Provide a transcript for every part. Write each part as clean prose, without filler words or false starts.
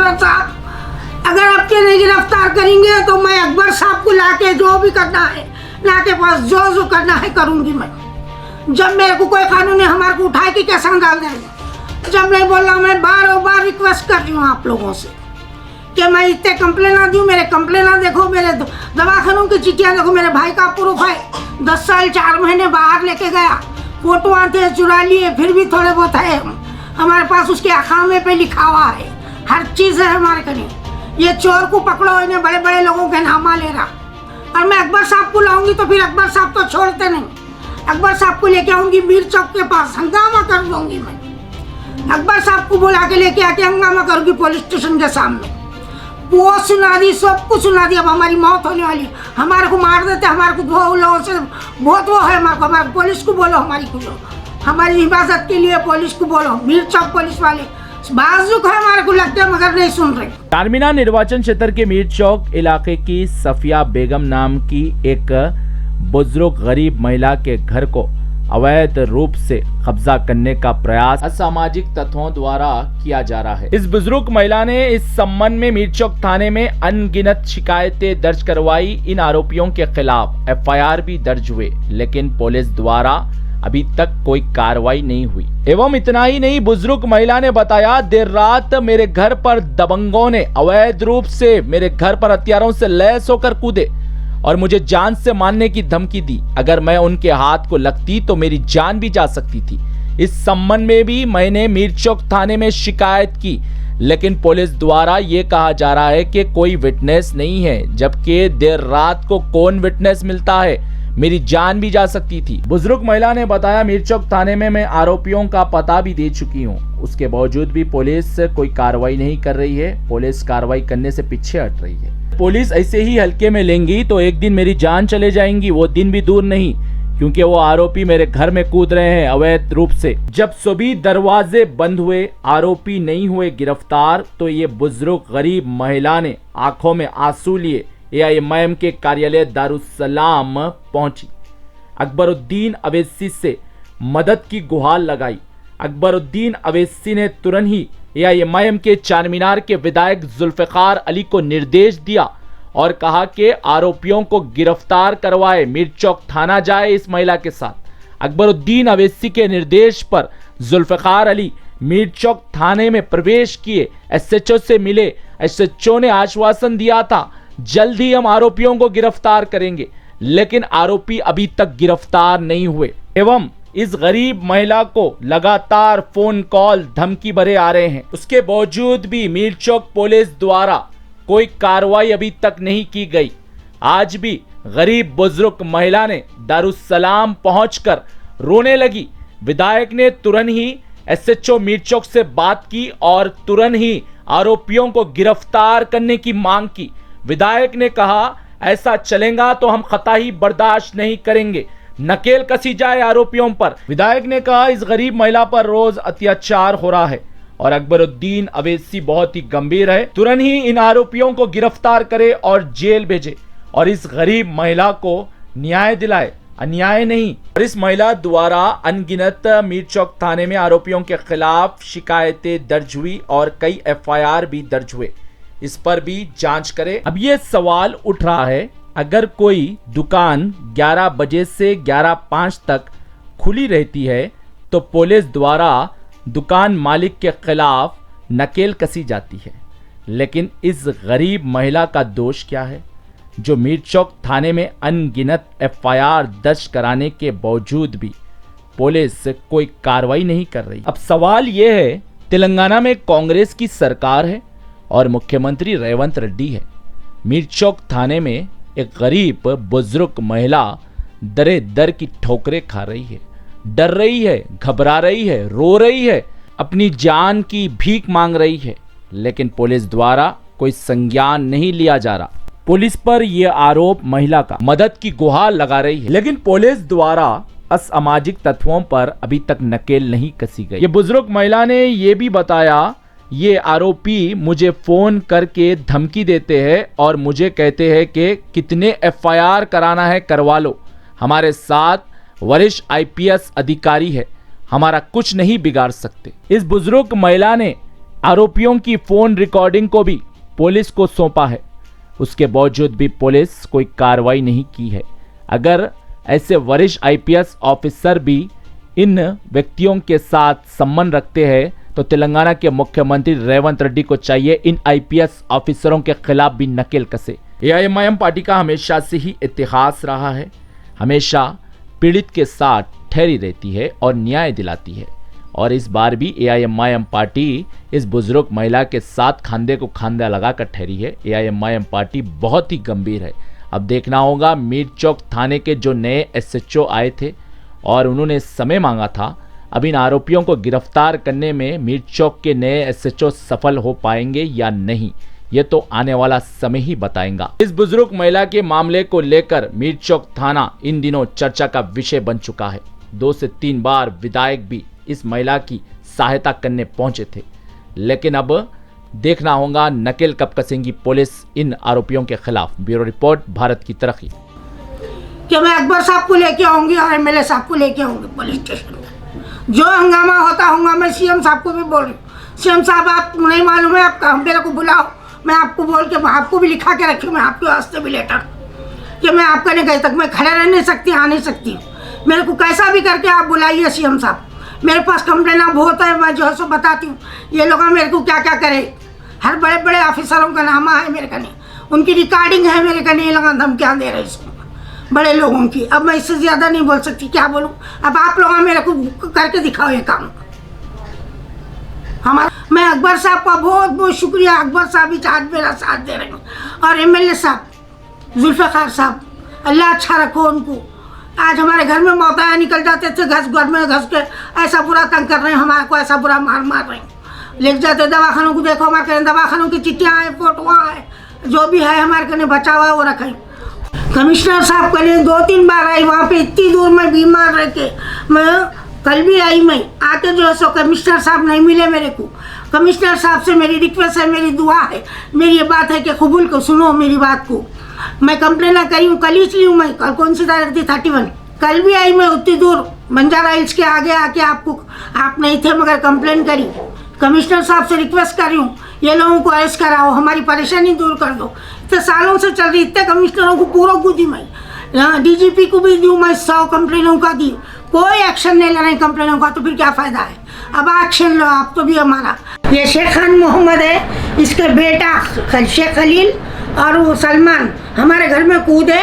Inspector साहब, अगर आपके नहीं गिरफ्तार करेंगे तो मैं अकबर साहब को लाके जो भी करना है, लाके पास जो करना है करूंगी मैं। जब मेरे को कोई कानून हमारे को उठाए कि कैसा डाल देंगे, जब नहीं बोल रहा, मैं बार बार रिक्वेस्ट कर रही हूँ आप लोगों से कि मैं इतने कंप्लेना दूँ, मेरे कंप्लेना देखो, मेरे दवाखानों की चिट्ठियाँ देखो, मेरे भाई का प्रूफ है, 10 साल 4 महीने बाहर लेके गया, फोटो आते चुरा लिए, फिर भी थोड़े बहुत है हमारे पास, उसके अखामे पे लिखा हुआ है, हर चीज़ है हमारे करीब। ये चोर को पकड़ो, इन्हें बड़े बड़े लोगों के नामा ले रहा, और मैं अकबर साहब को लाऊंगी तो फिर अकबर साहब तो छोड़ते नहीं, अकबर साहब को लेके आऊंगी मीर चौक के पास, हंगामा कर दूंगी मैं। अकबर साहब को बुला के लेके आके हंगामा करूंगी पुलिस स्टेशन के सामने। वो सुना दी, सब कुछ सुना दी, अब हमारी मौत होने वाली, हमारे को मार देते, हमारे को दो लोगों से बहुत वो है हमारे पुलिस को बोलो, हमारी हिफाजत के लिए पुलिस को बोलो, मीर चौक पुलिस वाले बाजुक है, हमारे को लगता है मगर नहीं सुन रहे। चारमीनार निर्वाचन क्षेत्र के मीर चौक इलाके की सफिया बेगम नाम की एक बुजुर्ग गरीब महिला के घर को अवैध रूप से कब्जा करने का प्रयास असामाजिक तत्वों द्वारा किया जा रहा है। इस बुजुर्ग महिला ने इस संबंध में मीर चौक थाने में अनगिनत शिकायतें दर्ज करवाई। इन आरोपियों के खिलाफ एफआईआर भी दर्ज हुए, लेकिन पुलिस द्वारा अभी तक कोई कार्रवाई नहीं हुई। एवं इतना ही नहीं, बुजुर्ग महिला ने बताया, देर रात मेरे घर पर दबंगों ने अवैध रूप से मेरे घर पर हथियारों से लैस होकर कूदे और मुझे जान से मारने की धमकी दी। अगर मैं उनके हाथ को लगती तो मेरी जान भी जा सकती थी। इस संबंध में भी मैंने मीर चौक थाने में शिकायत की, लेकिन पुलिस द्वारा ये कहा जा रहा है कि कोई विटनेस नहीं है, जबकि देर रात को कौन विटनेस मिलता है, मेरी जान भी जा सकती थी। बुजुर्ग महिला ने बताया, मीर चौक थाने में मैं आरोपियों का पता भी दे चुकी हूँ, उसके बावजूद भी पुलिस कोई कार्रवाई नहीं कर रही है। पुलिस कार्रवाई करने से पीछे हट रही है। पुलिस ऐसे ही हल्के में लेंगी तो एक दिन मेरी जान चले जाएंगी, वो दिन भी दूर नहीं, क्योंकि वो आरोपी मेरे घर में कूद रहे हैं अवैध रूप से। जब सभी दरवाजे बंद हुए, आरोपी नहीं हुए गिरफ्तार, तो ये बुजुर्ग गरीब महिला ने आंखों में आंसू लिए एआईएमआईएम के कार्यालय दारुसलाम पहुंची। अकबरुद्दीन अवैसी से मदद की गुहार लगाई। अकबरुद्दीन अवैसी ने तुरंत ही एआईएमआईएम के चारमीनार के विधायक जुल्फिकार अली को निर्देश दिया और कहा कि आरोपियों को गिरफ्तार करवाए, मीर चौक थाना जाए इस महिला के साथ। अकबरुद्दीन अवैसी के निर्देश पर जुल्फिकार अली मीर चौक थाने में प्रवेश किए, एसएचओ से मिले। एसएचओ ने आश्वासन दिया था जल्द ही हम आरोपियों को गिरफ्तार करेंगे, लेकिन आरोपी अभी तक गिरफ्तार नहीं हुए। एवं इस गरीब महिला को लगातार फोन कॉल धमकी भरे आ रहे हैं। उसके बावजूद भी मीर चौक पुलिस द्वारा कोई कार्रवाई अभी तक नहीं की गई। आज भी गरीब बुजुर्ग महिला ने दारुसलाम पहुंचकर रोने लगी। विधायक ने तुरंत ही एसएचओ मीर चौक से बात की और तुरंत ही आरोपियों को गिरफ्तार करने की मांग की। विधायक ने कहा, ऐसा चलेगा तो हम कतई बर्दाश्त नहीं करेंगे, नकेल कसी जाए आरोपियों पर। विधायक ने कहा, इस गरीब महिला पर रोज अत्याचार हो रहा है और अकबरुद्दीन अवैसी बहुत ही गंभीर है, तुरंत ही इन आरोपियों को गिरफ्तार करे और जेल भेजे और इस गरीब महिला को न्याय दिलाए, अन्याय नहीं। और इस महिला द्वारा अनगिनत मीर चौक थाने में आरोपियों के खिलाफ शिकायतें दर्ज हुई और कई एफआईआर भी दर्ज हुए, इस पर भी जांच करे। अब ये सवाल उठ रहा है, अगर कोई दुकान 11 बजे से 11:05 तक खुली रहती है तो पुलिस द्वारा दुकान मालिक के खिलाफ नकेल कसी जाती है, लेकिन इस गरीब महिला का दोष क्या है जो मीर चौक थाने में अनगिनत एफआईआर दर्ज कराने के बावजूद भी पुलिस कोई कार्रवाई नहीं कर रही। अब सवाल यह है, तेलंगाना में कांग्रेस की सरकार है और मुख्यमंत्री रेवंत रेड्डी है। मीर चौक थाने में एक गरीब बुजुर्ग महिला दरे दर की ठोकरें खा रही है, डर रही है, घबरा रही है, रो रही है, अपनी जान की भीख मांग रही है, लेकिन पुलिस द्वारा कोई संज्ञान नहीं लिया जा रहा। पुलिस पर यह आरोप महिला का मदद की गुहार लगा रही है, लेकिन पुलिस द्वारा असामाजिक तत्वों पर अभी तक नकेल नहीं कसी गई। ये बुजुर्ग महिला ने यह भी बताया, ये आरोपी मुझे फोन करके धमकी देते हैं और मुझे कहते हैं कि कितने एफआईआर कराना है करवा लो, हमारे साथ वरिष्ठ आईपीएस अधिकारी है, हमारा कुछ नहीं बिगाड़ सकते। इस बुजुर्ग महिला ने आरोपियों की फोन रिकॉर्डिंग को भी पुलिस को सौंपा है। उसके बावजूद भी पुलिस कोई कार्रवाई नहीं की है। अगर ऐसे वरिष्ठ आईपीएस ऑफिसर भी इन व्यक्तियों के साथ संबंध रखते हैं तो तेलंगाना के मुख्यमंत्री रेवंत रेड्डी को चाहिए इन आईपीएस ऑफिसरों के खिलाफ भी नकेल कसे। एआईएमआईएम पार्टी का हमेशा से ही इतिहास रहा है, हमेशा पीड़ित के साथ ठहरी रहती है और न्याय दिलाती है। और इस बार भी एआईएमआईएम पार्टी इस बुजुर्ग महिला के साथ खांधे को खांधा लगाकर ठहरी है। एआईएमआईएम पार्टी बहुत ही गंभीर है। अब देखना होगा, मीर चौक थाने के जो नए एसएचओ आए थे और उन्होंने समय मांगा था, अब इन आरोपियों को गिरफ्तार करने में मीर चौक के नए एसएचओ सफल हो पाएंगे या नहीं, ये तो आने वाला समय ही बताएगा। इस बुजुर्ग महिला के मामले को लेकर मीर चौक थाना इन दिनों चर्चा का विषय बन चुका है। 2 से 3 बार विधायक भी इस महिला की सहायता करने पहुंचे थे, लेकिन अब देखना होगा नकेल कब कसेंगी पुलिस इन आरोपियों के खिलाफ। ब्यूरो रिपोर्ट, भारत की तरक्की। कि मैं अकबर साहब को लेके आऊंगी और एमएलए साहब को लेके आऊंगी पुलिस स्टेशन में। जो हंगामा होता होगा, मैं सीएम साहब को भी बोल रही हूँ, सीएम साहब आप नहीं मालूम है, आप मेरे को बुलाओ, मैं आपको बोल के आपको भी लिखा के रखी हूँ, मैं आपके वास्ते भी लेटर कि मैं आपका नहीं कहीं तक मैं खड़े रह नहीं सकती, आ नहीं सकती। मेरे को कैसा भी करके आप बुलाइए सीएम साहब। मेरे पास कंप्लेन बहुत है, मैं जो है सो बताती हूँ। ये लोग मेरे को क्या क्या करे, हर बड़े बड़े ऑफिसरों का नामा है मेरे कने, उनकी रिकॉर्डिंग है मेरे कने, ये लोग धमकियाँ दे रहे इसको बड़े लोगों की। अब मैं इससे ज़्यादा नहीं बोल सकती, क्या बोलूँ। अब आप लोग मेरे को करके दिखाओ ये काम हमारा। मैं अकबर साहब का बहुत बहुत शुक्रिया, अकबर साहब ही आज मेरा साथ दे रहे हैं, और एमएलए साहब जुल्फ़िकार साहब, अल्लाह अच्छा रखो उनको। आज हमारे घर में मौताया निकल जाते थे, घर में घस के ऐसा बुरा तंग कर रहे हैं हमारे को, ऐसा बुरा मार रहे हैं, ले जाते दवाखानों को। देखो हमारे कहने दवाखानों की चिट्ठियाँ हैं, फोटोआँ हैं, जो भी है हमारे कहने बचा हुआ है वो रखें। कमिश्नर साहब के लिए 2-3 बार आई, वहाँ पे इतनी दूर में बीमार रह के, मैं कल भी आई, मैं आके जो है सो कमिश्नर साहब नहीं मिले मेरे को। कमिश्नर साहब से मेरी रिक्वेस्ट है, मेरी दुआ है, मेरी ये बात है कि कबूल को सुनो मेरी बात को। मैं कंप्लेन ना करी हूँ, कल ही ली हूँ मैं, कल कौन सी तारीख थी 31, कल भी आई मैं उतनी दूर बंजारा हिल्स के आगे आके आपको, आप नहीं थे मगर कंप्लेन करी। कमिश्नर साहब से रिक्वेस्ट कर रही हूँ, ये लोगों को अरेस्ट कराओ, हमारी परेशानी दूर कर दो। इतने सालों से चल रही, इतने कमिश्नरों को पूरा को दी मैं, डीजीपी को भी दूँ मैं, 100 कंप्लेनों का दी, कोई एक्शन नहीं ले रहे कंप्लेनों का, तो फिर क्या फ़ायदा है। अब एक्शन लो आप तो भी हमारा। ये शेख खान मोहम्मद है, इसके बेटा शेख खलील और वो सलमान हमारे घर में कूदे,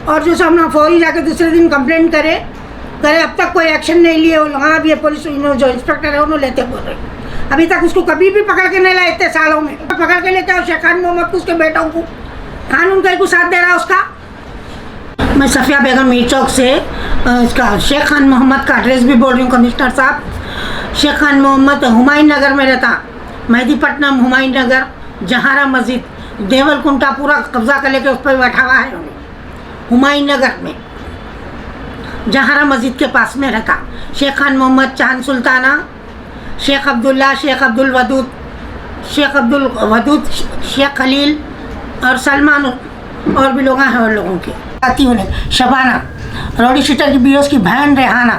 और जो सामना फौरी जाके दूसरे दिन कंप्लेंट करे, अब तक कोई एक्शन नहीं लिए। वहाँ भी पुलिस जो इंस्पेक्टर है उन्होंने लेते बोल रहे, अभी तक उसको कभी भी पकड़ के नहीं लाए इतने सालों में। पकड़ के लेते आओ शेख खान मोहम्मद को, उसके बेटों को, कानून कहीं को साथ दे रहा है उसका। मैं सफिया बेगम मीर चौक से इसका शेख खान मोहम्मद का एड्रेस भी बोल रही हूँ कमिश्नर साहब। शेख खान मोहम्मद हुमायूं नगर में रहता, मेहदीपट्टनम हुमायूं नगर, जहारा मस्जिद, देवलकुंटा पूरा कब्जा कर लेके उस पर बैठा हुआ है उन्हें। हुमायूं नगर में जहारा मस्जिद के पास में रहता शेख खान मोहम्मद, चांद सुल्ताना, शेख अब्दुल्ला, शेख अब्दुल वदूद, शेख खलील और सलमान, और भी लोग हैं और लोगों के आती उन्हें। शबाना रोडी शीटर की बीरोस की बहन रेहाना,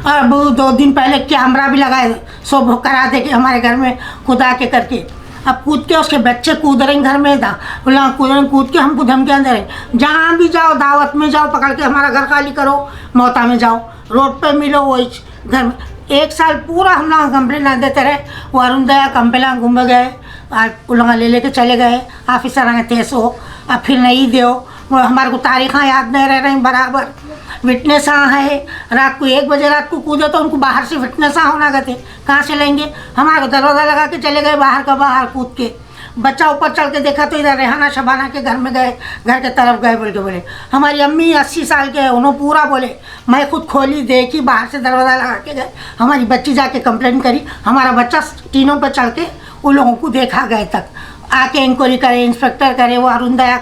और वो 2 दिन पहले कैमरा भी लगाए, सो करा दे के हमारे घर में खुदा के करके। अब कूद के उसके बच्चे कूद रहे घर में था, बोला कूद के हमको धमकियाँ दे रहे, जहाँ भी जाओ दावत में जाओ, पकड़ के हमारा घर खाली करो, मौता में जाओ, रोड पे मिलो, वही घर में। 1 साल पूरा हम लोग कंप्लेन ना देते रहे। वो अरुण दया कंप्लेन घूम गए, लोग ले लेके चले गए, ऑफिसर आए थे सो, अब फिर नहीं दो, वो हमारे को तारीख़ याद नहीं रह रही बराबर। विटनेस है, रात को 1 बजे रात को कूदे तो उनको बाहर से विटनेस होना गए थे, कहाँ से लेंगे। हमारे को दरवाज़ा लगा के चले गए, बाहर का बाहर कूद के। बच्चा ऊपर चढ़ के देखा तो इधर रेहाना शबाना के घर में गए, घर के तरफ गए बोल के बोले। हमारी अम्मी 80 साल के है, उन्होंने पूरा बोले, मैं खुद खोली देखी, बाहर से दरवाज़ा लगा के गए। हमारी बच्ची जाके कंप्लेंट करी, हमारा बच्चा टीनों पर चढ़ के उन लोगों को देखा गए तक, आके इंक्वायरी करे, इंस्पेक्टर करे, वो अरुण दया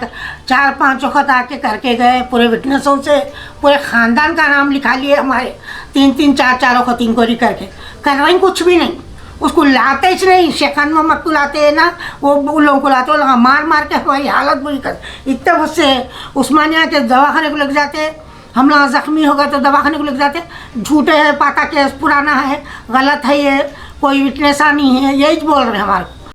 4-5 वक्त आके करके गए। पूरे विटनेसों से पूरे ख़ानदान का नाम लिखा लिए हमारे, 3-3, 4-4 वक्त इंक्वायरी करके कर रहे, कुछ भी नहीं। उसको लाते ही नहीं, शेख खान मोहम्मद को लाते हैं ना, वो उन लोगों को लाते, वो लोग मार के हमारी हालत बुरी कर, इतने उससे उस्मानिया के दवाखाने को लग जाते, हम लोग ज़ख्मी हो गए तो दवाखाने को लग जाते। झूठे है, पाता केस पुराना है, गलत है, ये कोई विटनेस नहीं है, यही बोल रहे हैं हमारे को।